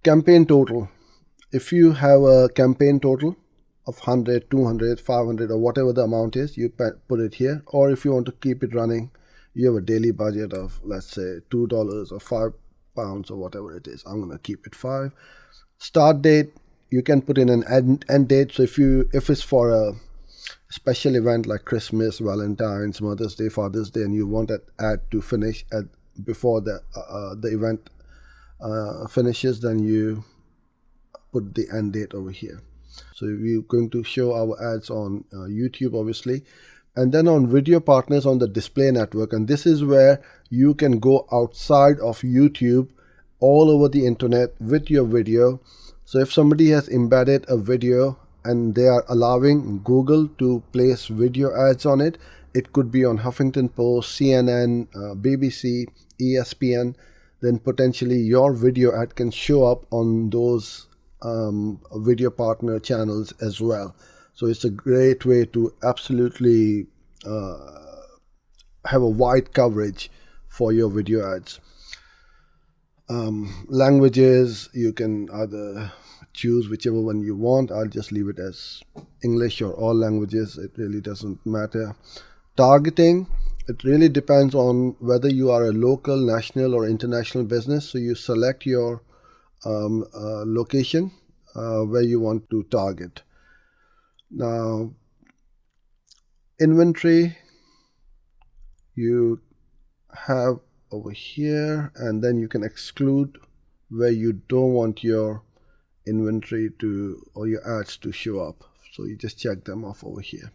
Campaign total. If you have a campaign total of 100, 200, 500 or whatever the amount is, you put it here. Or if you want to keep it running, you have a daily budget of, let's say, $2 or £5 or whatever it is. I'm going to keep it 5. Start date, you can put in an end date. So if it's for a special event like Christmas, Valentine's, Mother's Day, Father's Day, and you want that ad to finish before the event finishes, then you put the end date over here. So we're going to show our ads on YouTube, obviously, and then on video partners on the display network. And this is where you can go outside of YouTube all over the internet with your video. So if somebody has embedded a video and they are allowing Google to place video ads on it, it could be on Huffington Post, CNN, BBC, ESPN, then potentially your video ad can show up on those video partner channels as well. So it's a great way to absolutely have a wide coverage for your video ads. Languages, you can either choose whichever one you want. I'll just leave it as English or all languages. It really doesn't matter. Targeting, it really depends on whether you are a local, national or international business. So you select your location where you want to target. Now, inventory, you have over here, and then you can exclude where you don't want your inventory to or your ads to show up. So you just check them off over here.